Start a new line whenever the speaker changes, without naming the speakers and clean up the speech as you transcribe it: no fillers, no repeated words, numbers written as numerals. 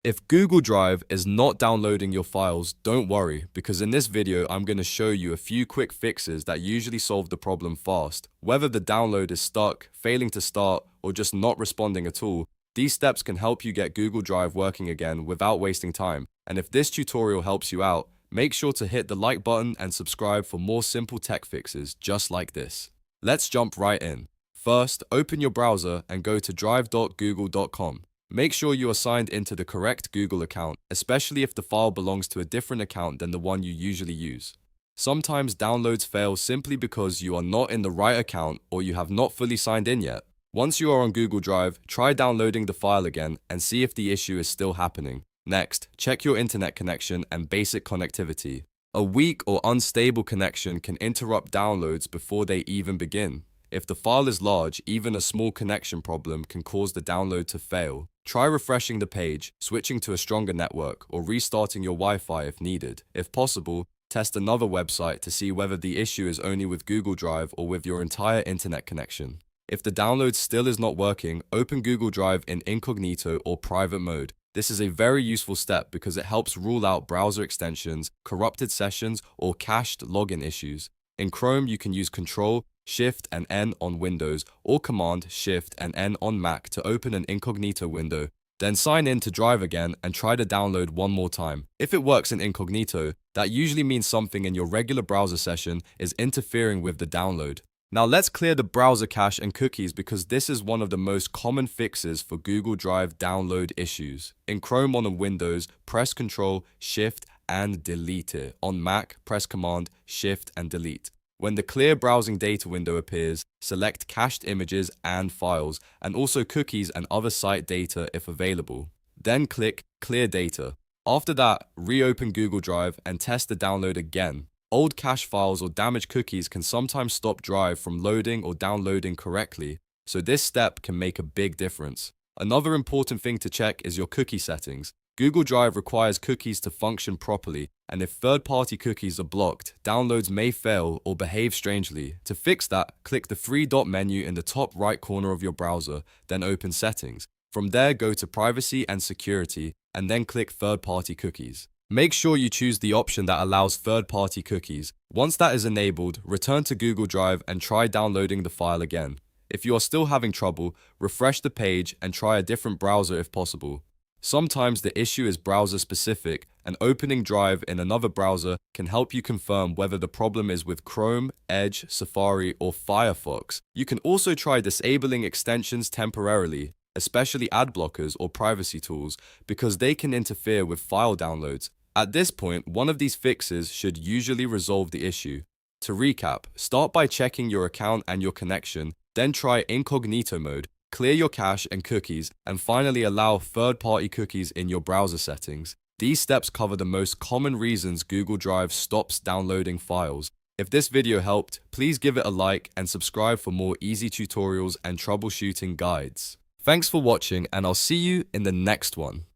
If Google Drive is not downloading your files, don't worry, because in this video I'm going to show you a few quick fixes that usually solve the problem fast. Whether the download is stuck, failing to start, or just not responding at all, these steps can help you get Google Drive working again without wasting time. And if this tutorial helps you out, make sure to hit the like button and subscribe for more simple tech fixes just like this. Let's jump right in. First, open your browser and go to drive.google.com. Make sure you are signed into the correct Google account, especially if the file belongs to a different account than the one you usually use. Sometimes downloads fail simply because you are not in the right account or you have not fully signed in yet. Once you are on Google Drive, try downloading the file again and see if the issue is still happening. Next, check your internet connection and basic connectivity. A weak or unstable connection can interrupt downloads before they even begin. If the file is large, even a small connection problem can cause the download to fail. Try refreshing the page, switching to a stronger network, or restarting your Wi-Fi if needed. If possible, test another website to see whether the issue is only with Google Drive or with your entire internet connection. If the download still is not working, open Google Drive in Incognito or private mode. This is a very useful step because it helps rule out browser extensions, corrupted sessions, or cached login issues. In Chrome, you can use Control, Shift and N on Windows or Command, Shift and N on Mac to open an incognito window. Then sign in to Drive again and try to download one more time. If it works in incognito, that usually means something in your regular browser session is interfering with the download. Now let's clear the browser cache and cookies because this is one of the most common fixes for Google Drive download issues. In Chrome on Windows, press Control, Shift and delete it. On Mac, press Command, Shift and delete. When the clear browsing data window appears, select cached images and files, and also cookies and other site data if available. Then click Clear Data. After that, reopen Google Drive and test the download again. Old cache files or damaged cookies can sometimes stop Drive from loading or downloading correctly, so this step can make a big difference. Another important thing to check is your cookie settings. Google Drive requires cookies to function properly, and if third-party cookies are blocked, downloads may fail or behave strangely. To fix that, click the three-dot menu in the top right corner of your browser, then open Settings. From there, go to Privacy and Security, and then click Third-party cookies. Make sure you choose the option that allows third-party cookies. Once that is enabled, return to Google Drive and try downloading the file again. If you are still having trouble, refresh the page and try a different browser if possible. Sometimes the issue is browser specific, and opening Drive in another browser can help you confirm whether the problem is with Chrome, Edge, Safari, or Firefox. You can also try disabling extensions temporarily, especially ad blockers or privacy tools, because they can interfere with file downloads. At this point, one of these fixes should usually resolve the issue. To recap, start by checking your account and your connection, then try incognito mode. Clear your cache and cookies, and finally allow third-party cookies in your browser settings. These steps cover the most common reasons Google Drive stops downloading files. If this video helped, please give it a like and subscribe for more easy tutorials and troubleshooting guides. Thanks for watching, and I'll see you in the next one.